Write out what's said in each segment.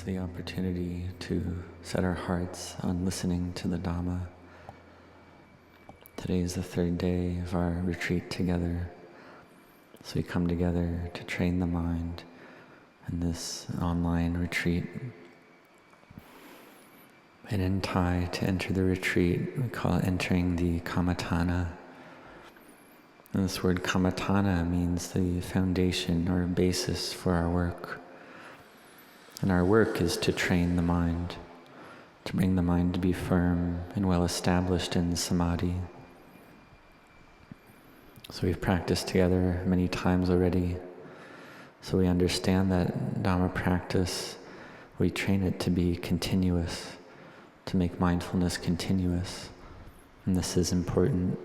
is the opportunity to set our hearts on listening to the Dhamma. Today is the third day of our retreat together. So we come together to train the mind in this online retreat. And in Thai, to enter the retreat, we call it entering the Kammatthana. And this word Kammatthana means the foundation or basis for our work. And our work is to train the mind, to bring the mind to be firm and well established in samadhi. So we've practiced together many times already. So we understand that Dhamma practice, we train it to be continuous, to make mindfulness continuous. And this is important.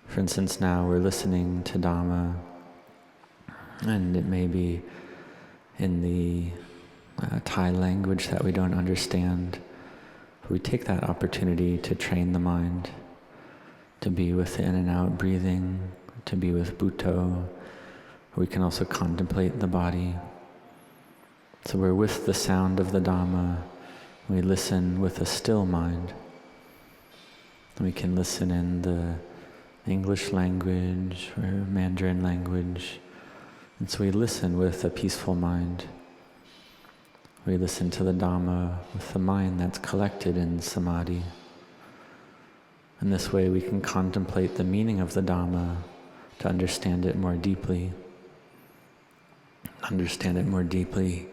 For instance, now we're listening to Dhamma, and it may be in the Thai language that we don't understand. We take that opportunity to train the mind, to be with the in and out breathing, to be with Bhutto. We can also contemplate the body. So we're with the sound of the Dhamma. We listen with a still mind. We can listen in the English language or Mandarin language. And so we listen with a peaceful mind. We listen to the Dhamma with the mind that's collected in samadhi. And this way we can contemplate the meaning of the Dhamma to understand it more deeply. Understand it more deeply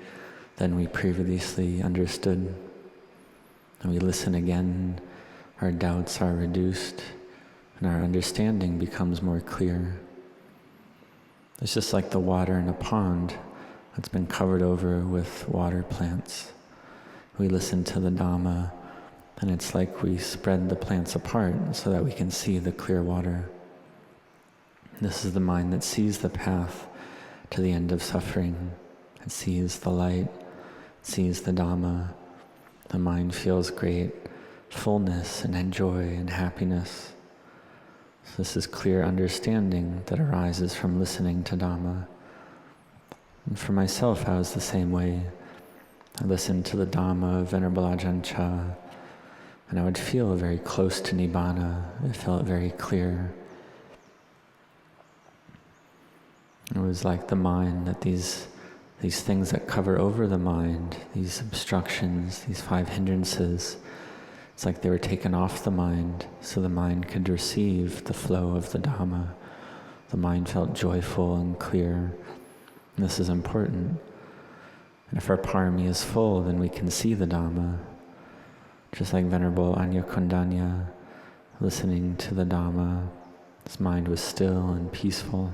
than we previously understood. And we listen again, our doubts are reduced, and our understanding becomes more clear. It's just like the water in a pond that's been covered over with water plants. We listen to the Dhamma, and it's like we spread the plants apart so that we can see the clear water. This is the mind that sees the path to the end of suffering. It sees the light, sees the Dhamma. The mind feels great fullness and joy and happiness. So this is clear understanding that arises from listening to Dhamma. And for myself, I was the same way. I listened to the Dhamma of Venerable Ajahn Chah, and I would feel very close to Nibbana. It felt very clear. It was like the mind, that these things that cover over the mind, these obstructions, these 5 hindrances, it's like they were taken off the mind so the mind could receive the flow of the Dhamma. The mind felt joyful and clear. And this is important. And if our parami is full, then we can see the Dhamma. Just like Venerable Anya Kondanya, listening to the Dhamma, his mind was still and peaceful.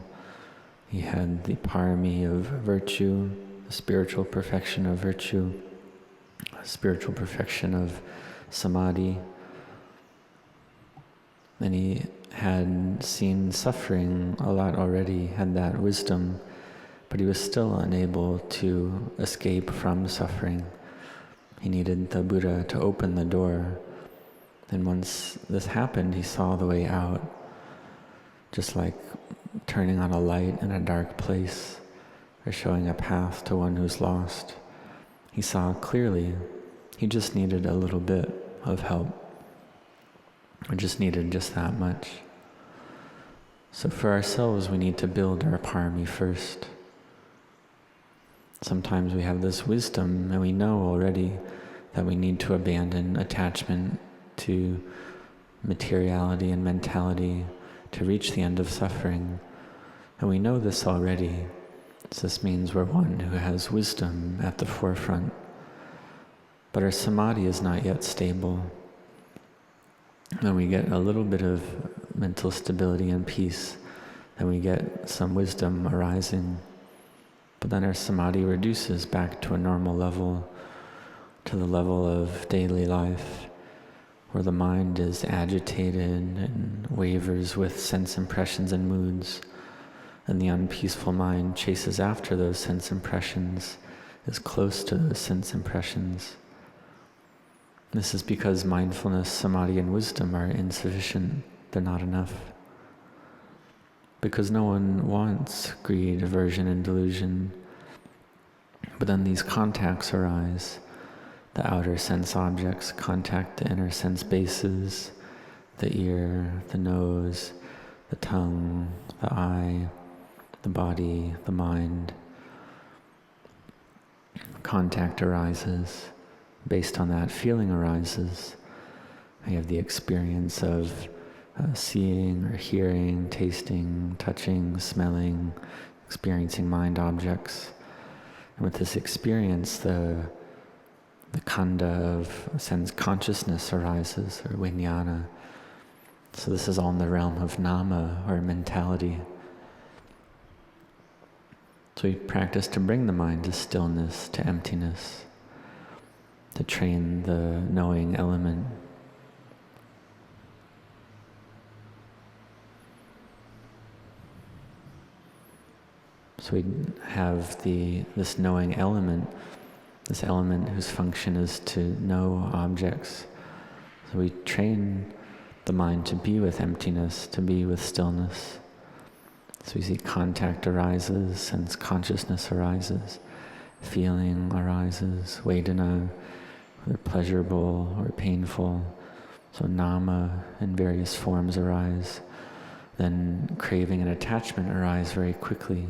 He had the parami of virtue, the spiritual perfection of virtue, spiritual perfection of samadhi. And he had seen suffering a lot already, had that wisdom, but he was still unable to escape from suffering. He needed the Buddha to open the door. And once this happened, he saw the way out, just like turning on a light in a dark place or showing a path to one who's lost. He saw clearly. He just needed a little bit of help. We just needed just that much. So for ourselves, we need to build our parami first. Sometimes we have this wisdom and we know already that we need to abandon attachment to materiality and mentality to reach the end of suffering. And we know this already. So this means we're one who has wisdom at the forefront. But our samadhi is not yet stable. When we get a little bit of mental stability and peace, then we get some wisdom arising. But then our samadhi reduces back to a normal level, to the level of daily life, where the mind is agitated and wavers with sense impressions and moods, and the unpeaceful mind chases after those sense impressions, is close to those sense impressions. This is because mindfulness, samadhi, and wisdom are insufficient. They're not enough. Because no one wants greed, aversion, and delusion. But then these contacts arise. The outer sense objects contact the inner sense bases, the ear, the nose, the tongue, the eye, the body, the mind. Contact arises. Based on that, feeling arises. We have the experience of seeing or hearing, tasting, touching, smelling, experiencing mind objects. And with this experience, the khanda of sense consciousness arises, or vijnana. So this is all in the realm of nama, or mentality. So we practice to bring the mind to stillness, to emptiness, to train the knowing element. So we have this knowing element, this element whose function is to know objects. So we train the mind to be with emptiness, to be with stillness. So we see contact arises, sense consciousness arises, feeling arises, vedana, whether pleasurable or painful. So nama in various forms arise. Then craving and attachment arise very quickly.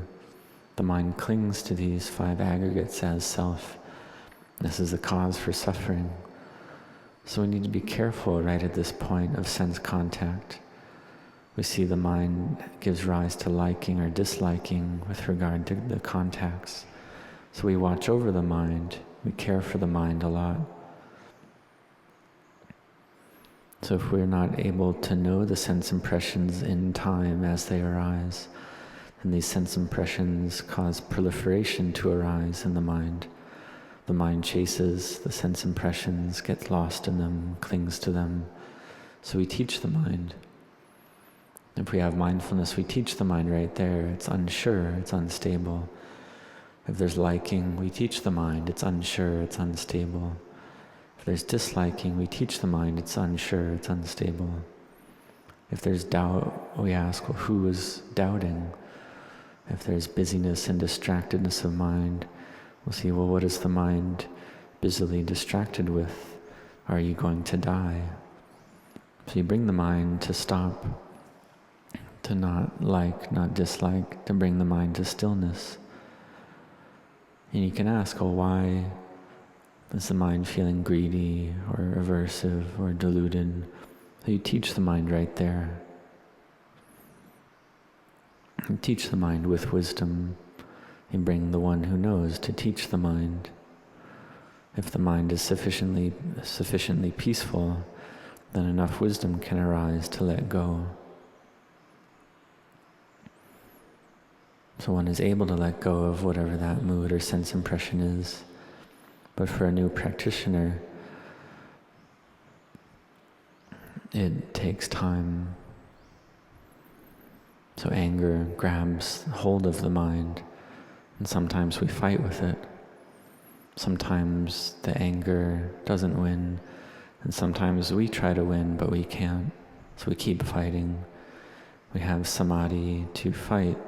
The mind clings to these 5 aggregates as self. This is the cause for suffering. So we need to be careful right at this point of sense contact. We see the mind gives rise to liking or disliking with regard to the contacts. So we watch over the mind. We care for the mind a lot. So if we're not able to know the sense impressions in time as they arise, then these sense impressions cause proliferation to arise in the mind. The mind chases the sense impressions, gets lost in them, clings to them. So we teach the mind. If we have mindfulness, we teach the mind right there. It's unsure, it's unstable. If there's liking, we teach the mind. It's unsure, it's unstable. If there's disliking, we teach the mind. It's unsure, it's unstable. If there's doubt, we ask, well, who is doubting? If there's busyness and distractedness of mind, we'll see, well, what is the mind busily distracted with? Are you going to die? So you bring the mind to stop, to not like, not dislike, to bring the mind to stillness. And you can ask, well, why is the mind feeling greedy or aversive or deluded? So you teach the mind right there. You teach the mind with wisdom. You bring the one who knows to teach the mind. If the mind is sufficiently peaceful, then enough wisdom can arise to let go. So one is able to let go of whatever that mood or sense impression is. But for a new practitioner, it takes time. So anger grabs hold of the mind, and sometimes we fight with it. Sometimes the anger doesn't win, and sometimes we try to win, but we can't. So we keep fighting. We have samadhi to fight.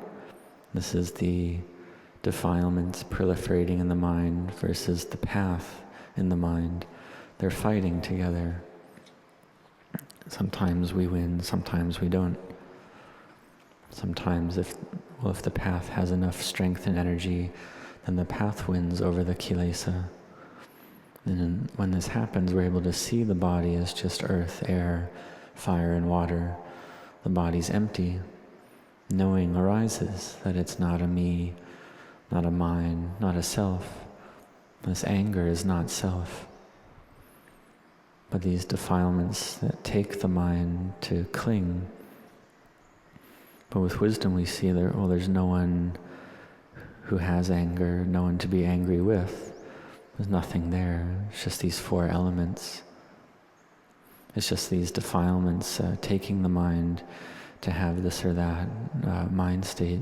This is the defilements proliferating in the mind versus the path in the mind. They're fighting together. Sometimes we win, sometimes we don't. Sometimes if the path has enough strength and energy, then the path wins over the kilesa. And when this happens, we're able to see the body as just earth, air, fire, and water. The body's empty. Knowing arises that it's not a me, not a mine, not a self. This anger is not self. But these defilements that take the mind to cling. But with wisdom we see there's no one who has anger, no one to be angry with. There's nothing there. It's just these 4 elements. It's just these defilements taking the mind to have this or that mind state.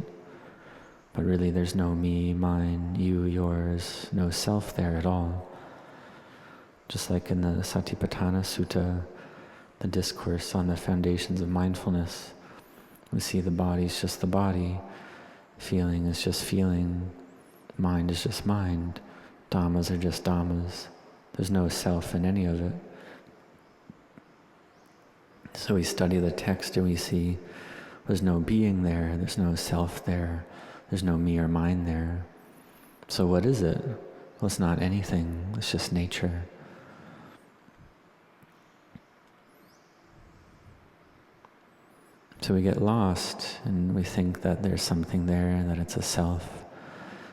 But really there's no me, mine, you, yours, no self there at all. Just like in the Satipatthana Sutta, the discourse on the foundations of mindfulness, we see the body's just the body, feeling is just feeling, Mind is just mind. Dhammas are just dhammas. There's no self in any of it. So we study the text and we see there's no being there, there's no self there, there's no me or mine there. So what is it? Well, it's not anything, it's just nature. So we get lost and we think that there's something there, that it's a self.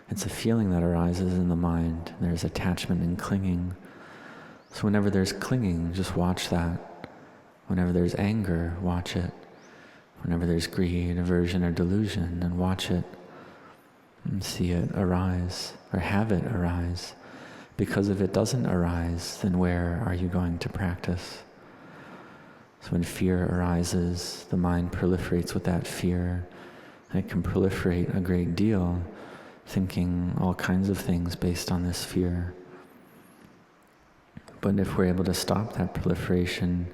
It's a feeling that arises in the mind. There's attachment and clinging. So whenever there's clinging, just watch that. Whenever there's anger, watch it. Whenever there's greed, aversion, or delusion, then watch it and see it arise, or have it arise. Because if it doesn't arise, then where are you going to practice? So when fear arises, the mind proliferates with that fear, and it can proliferate a great deal, thinking all kinds of things based on this fear. But if we're able to stop that proliferation,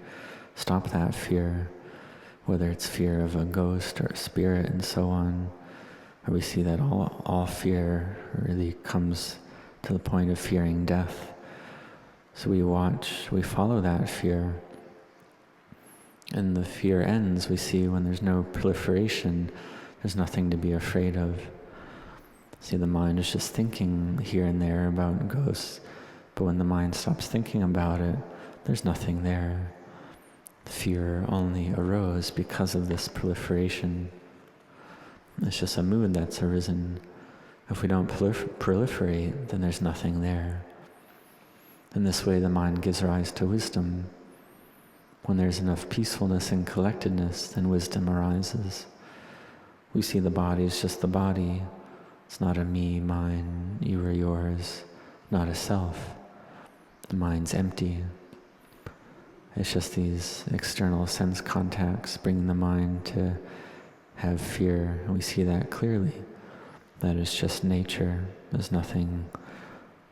stop that fear, whether it's fear of a ghost or a spirit and so on, or we see that all fear really comes to the point of fearing death. So we watch, we follow that fear, and the fear ends. We see when there's no proliferation, there's nothing to be afraid of. See, the mind is just thinking here and there about ghosts, but when the mind stops thinking about it, there's nothing there. Fear only arose because of this proliferation. It's just a mood that's arisen. If we don't proliferate, then there's nothing there. In this way, the mind gives rise to wisdom. When there's enough peacefulness and collectedness, then wisdom arises. We see the body as just the body. It's not a me, mine, you or yours, not a self. The mind's empty. It's just these external sense contacts bringing the mind to have fear, and we see that clearly. That is just nature. There's nothing,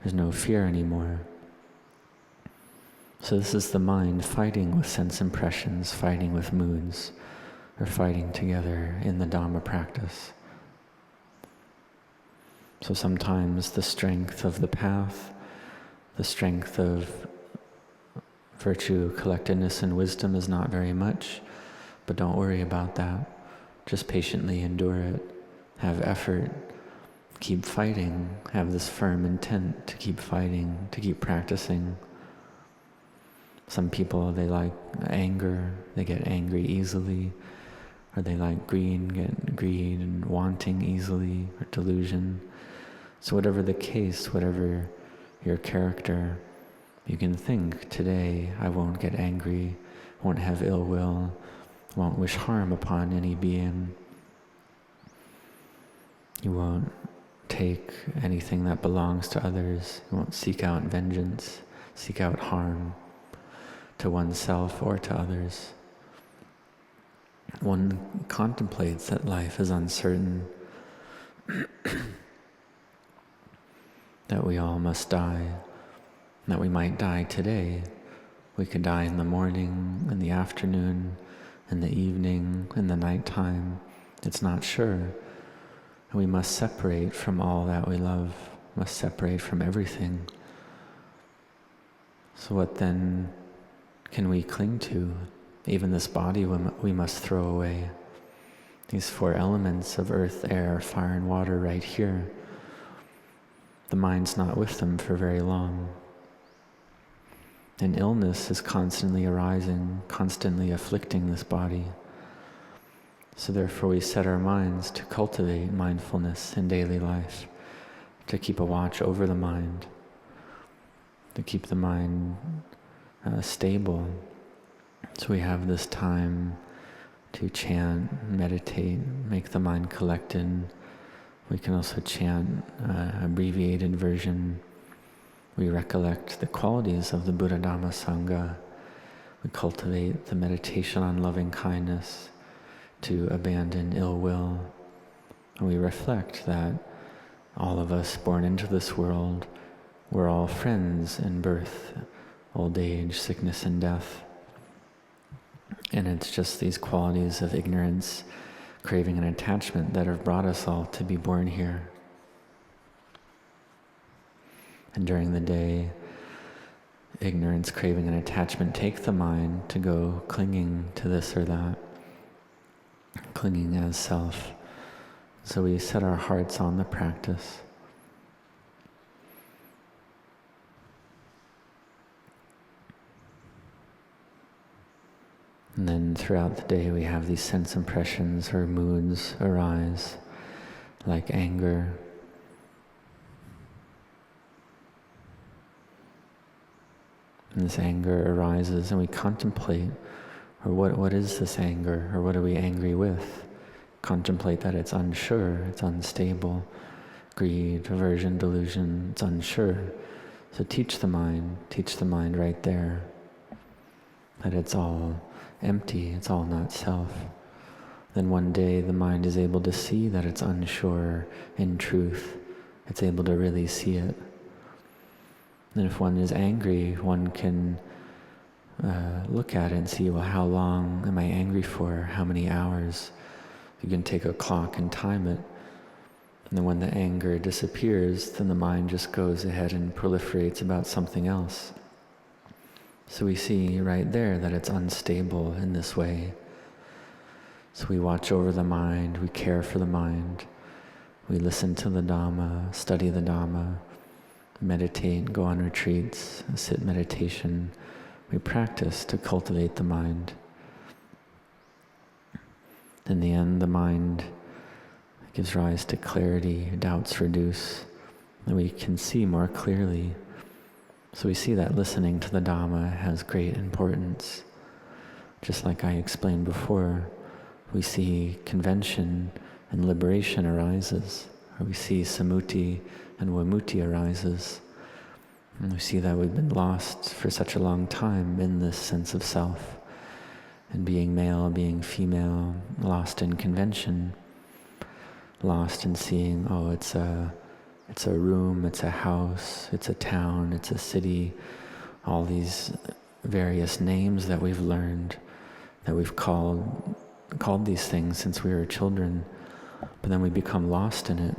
there's no fear anymore. So this is the mind fighting with sense impressions, fighting with moods, or fighting together in the Dhamma practice. So sometimes the strength of the path, the strength of virtue, collectedness, and wisdom is not very much, but don't worry about that. Just patiently endure it. Have effort. Keep fighting. Have this firm intent to keep fighting, to keep practicing. Some people, they like anger, they get angry easily, or they like greed, get greed and wanting easily, or delusion. So whatever the case, whatever your character, you can think, today I won't get angry, won't have ill will, won't wish harm upon any being. You won't take anything that belongs to others. You won't seek out vengeance, seek out harm to oneself or to others. One contemplates that life is uncertain, that we all must die, that we might die today. We could die in the morning, in the afternoon, in the evening, in the nighttime. It's not sure. And we must separate from all that we love, must separate from everything. So what then can we cling to? Even this body we must throw away. These four elements of earth, air, fire, and water right here. The mind's not with them for very long. And illness is constantly arising, constantly afflicting this body. So therefore we set our minds to cultivate mindfulness in daily life, to keep a watch over the mind, to keep the mind stable. So we have this time to chant, meditate, make the mind collected. We can also chant abbreviated version. We recollect the qualities of the Buddha Dhamma Sangha. We cultivate the meditation on loving kindness, to abandon ill will. And we reflect that all of us born into this world, we're all friends in birth, old age, sickness, and death. And it's just these qualities of ignorance, craving, and attachment that have brought us all to be born here. And during the day, ignorance, craving, and attachment take the mind to go clinging to this or that, clinging as self. So we set our hearts on the practice. And then throughout the day we have these sense impressions or moods arise, like anger, and this anger arises and we contemplate, or what is this anger, or what are we angry with? Contemplate that it's unsure, it's unstable, greed, aversion, delusion, it's unsure. So teach the mind right there, that it's all empty, it's all not self. Then one day the mind is able to see that it's unsure in truth. It's able to really see it. And if one is angry, one can look at it and see, well, how long am I angry for? How many hours? You can take a clock and time it. And then when the anger disappears, then the mind just goes ahead and proliferates about something else. So we see right there that it's unstable in this way. So we watch over the mind, we care for the mind, we listen to the Dhamma, study the Dhamma, meditate, go on retreats, sit meditation. We practice to cultivate the mind. In the end, the mind gives rise to clarity, doubts reduce, and we can see more clearly. So we see that listening to the Dhamma has great importance. Just like I explained before, we see convention and liberation arises, or we see samuti and vimutti arises. And we see that we've been lost for such a long time in this sense of self, and being male, being female, lost in convention, lost in seeing, oh, it's a room, it's a house, it's a town, it's a city, all these various names that we've learned, that we've called these things since we were children, but then we become lost in it.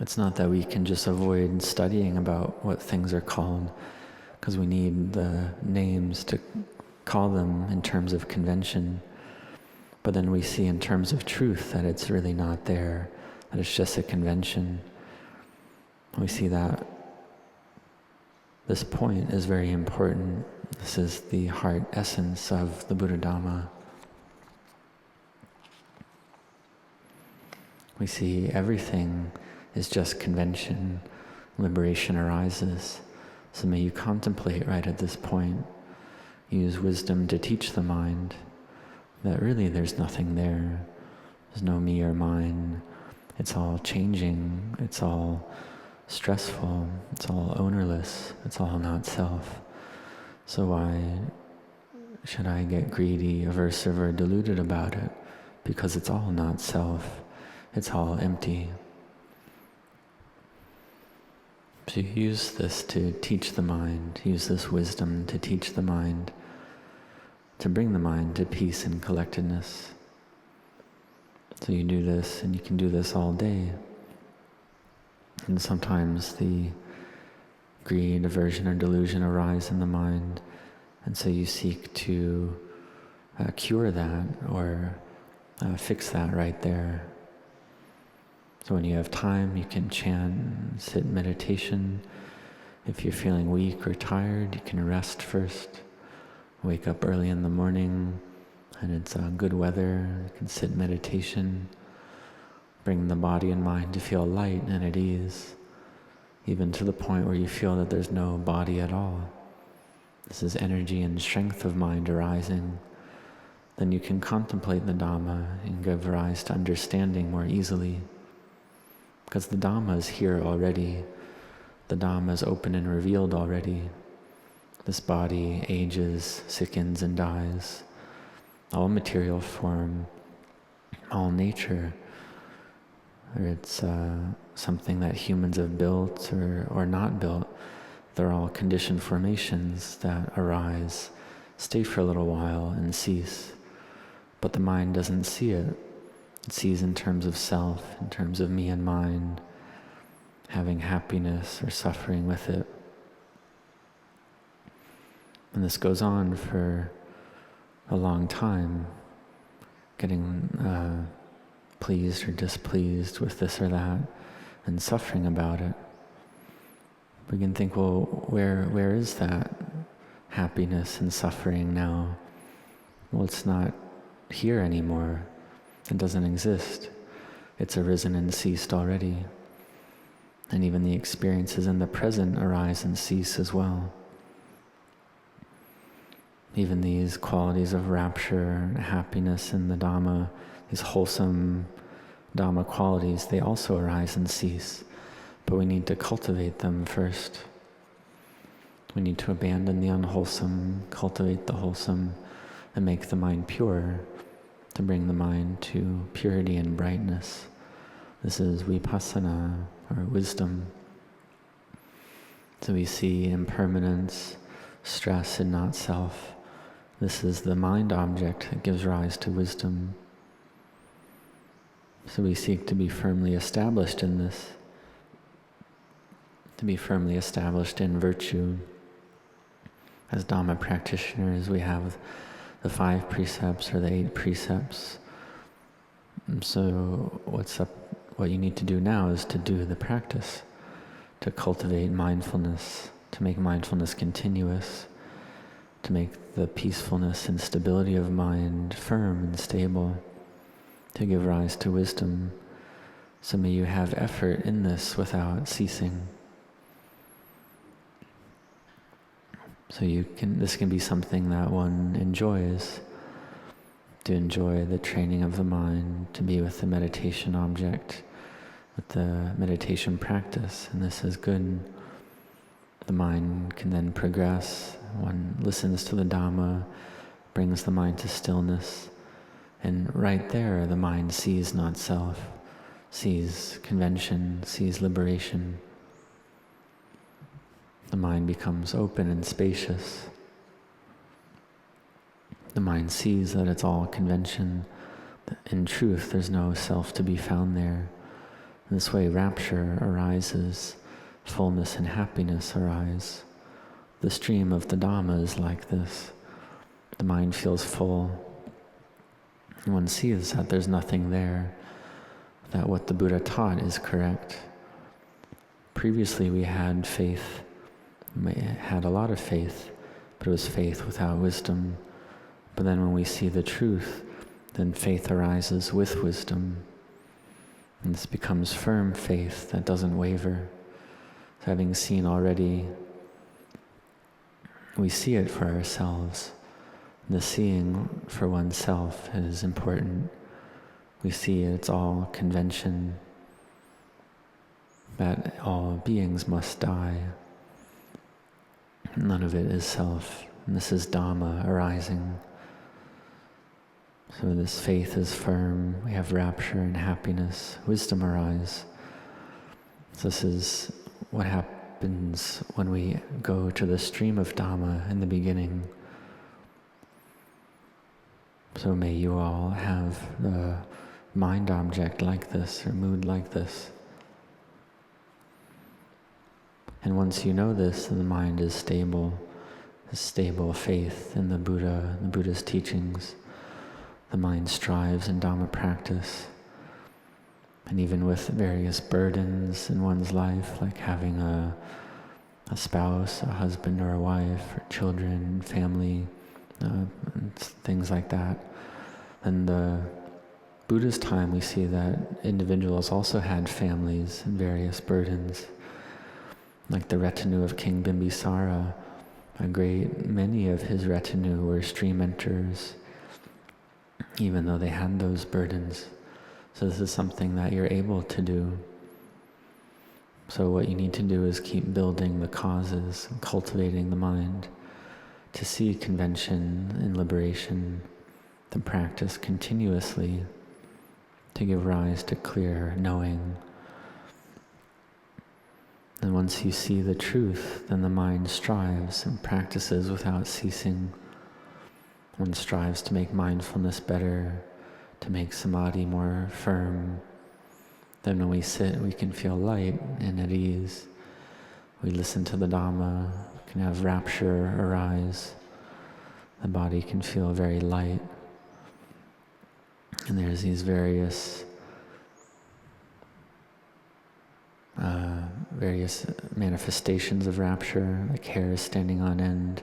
It's not that we can just avoid studying about what things are called, because we need the names to call them in terms of convention, but then we see in terms of truth that it's really not there, that it's just a convention. We see that this point is very important. This is the heart essence of the Buddha Dhamma. We see everything is just convention. Liberation arises. So may you contemplate right at this point. Use wisdom to teach the mind that really there's nothing there. There's no me or mine. It's all changing. It's all stressful. It's all ownerless. It's all not self. So why should I get greedy, aversive, or deluded about it? Because it's all not self. It's all empty. So use this to teach the mind. Use this wisdom to teach the mind, to bring the mind to peace and collectedness. So you do this, and you can do this all day. And sometimes the greed, aversion, or delusion arise in the mind, and so you seek to cure that or fix that right there. So when you have time, you can chant, sit in meditation. If you're feeling weak or tired, you can rest first. Wake up early in the morning, and it's good weather, you can sit in meditation. Bring the body and mind to feel light and at ease, even to the point where you feel that there's no body at all. This is energy and strength of mind arising. Then you can contemplate the Dhamma and give rise to understanding more easily. Because the Dhamma is here already. The Dhamma is open and revealed already. This body ages, sickens, and dies. All material form, all nature, or it's something that humans have built or not built. They're all conditioned formations that arise, stay for a little while, and cease. But the mind doesn't see it. It sees in terms of self, in terms of me and mine. having happiness or suffering with it. And this goes on for a long time, getting pleased or displeased with this or that, and suffering about it. We can think, well, where is that happiness and suffering now? Well, it's not here anymore. It doesn't exist. It's arisen and ceased already. And even the experiences in the present arise and cease as well. Even these qualities of rapture, happiness in the Dhamma, these wholesome Dhamma qualities, they also arise and cease. But we need to cultivate them first. We need to abandon the unwholesome, cultivate the wholesome, and make the mind pure, to bring the mind to purity and brightness. This is vipassana, or wisdom. So we see impermanence, stress, and not self. This is the mind object that gives rise to wisdom. So we seek to be firmly established in this, to be firmly established in virtue. As Dhamma practitioners, we have the 5 precepts or the 8 precepts. And so what you need to do now is to do the practice, to cultivate mindfulness, to make mindfulness continuous, to make the peacefulness and stability of mind firm and stable, to give rise to wisdom. So may you have effort in this without ceasing. So this can be something that one enjoys, to enjoy the training of the mind, to be with the meditation object, with the meditation practice, and this is good. The mind can then progress. One listens to the Dhamma, brings the mind to stillness, and right there the mind sees not self, sees convention, sees liberation. The mind becomes open and spacious. The mind sees that it's all convention. In truth, there's no self to be found there. In this way, rapture arises, fullness and happiness arise. The stream of the Dhamma is like this. The mind feels full. And one sees that there's nothing there, that what the Buddha taught is correct. Previously we had faith, we had a lot of faith, but it was faith without wisdom. But then when we see the truth, then faith arises with wisdom. And this becomes firm faith that doesn't waver. So having seen already, we see it for ourselves. The seeing for oneself is important. We see it's all convention, that all beings must die. None of it is self. And this is Dhamma arising. So this faith is firm. We have rapture and happiness. Wisdom arise. So this is what happens when we go to the stream of Dhamma in the beginning. So may you all have the mind object like this, or mood like this. And once you know this, then the mind is stable, a stable faith in the Buddha, the Buddha's teachings. The mind strives in Dhamma practice. And even with various burdens in one's life, like having a spouse, a husband or a wife, or children, family, and things like that. In the Buddha's time, we see that individuals also had families and various burdens. Like the retinue of King Bimbisara, a great many of his retinue were stream enters, even though they had those burdens. So this is something that you're able to do. So what you need to do is keep building the causes, and cultivating the mind, to see convention and liberation, to practice continuously, to give rise to clear knowing. And once you see the truth, then the mind strives and practices without ceasing. One strives to make mindfulness better, to make samadhi more firm, Then when we sit, we can feel light and at ease. We listen to the Dhamma, we can have rapture arise. The body can feel very light. And there's these various manifestations of rapture, like hair standing on end.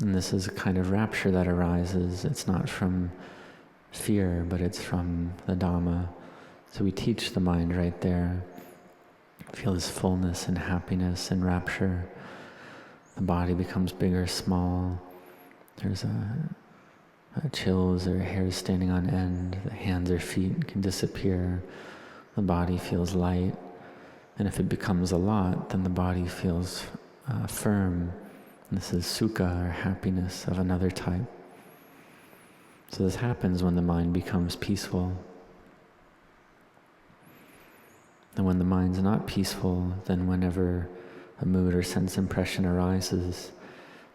And this is a kind of rapture that arises. It's not from fear, but it's from the Dhamma. So we teach the mind right there. Feel this fullness and happiness and rapture. The body becomes bigger, small. There's chills or hairs standing on end. The hands or feet can disappear. The body feels light. And if it becomes a lot, then the body feels firm. And this is sukha, or happiness of another type. So this happens when the mind becomes peaceful. And when the mind's not peaceful, then whenever a mood or sense impression arises,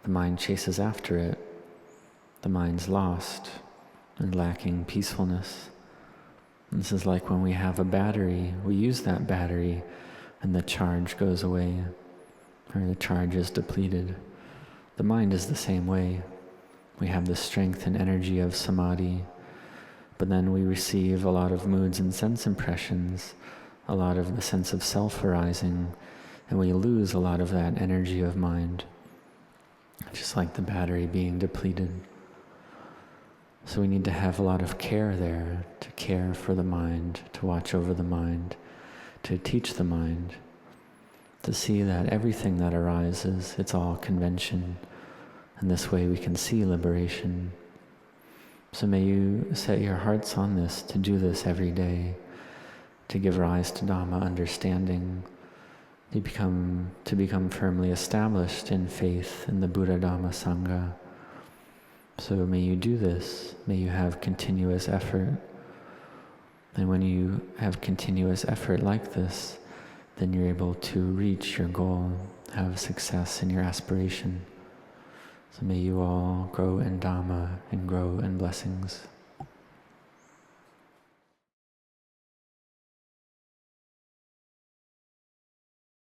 the mind chases after it. The mind's lost and lacking peacefulness. And this is like when we have a battery, we use that battery and the charge goes away, or the charge is depleted. The mind is the same way. We have the strength and energy of samadhi, but then we receive a lot of moods and sense impressions, a lot of the sense of self arising, and we lose a lot of that energy of mind, just like the battery being depleted. So we need to have a lot of care there, to care for the mind, to watch over the mind, to teach the mind, to see that everything that arises, it's all convention, and this way we can see liberation. So may you set your hearts on this, to do this every day, to give rise to Dhamma understanding, to become firmly established in faith in the Buddha, Dhamma, Sangha. So may you do this, may you have continuous effort. And when you have continuous effort like this, then you're able to reach your goal, have success in your aspiration. So may you all grow in Dhamma and grow in blessings.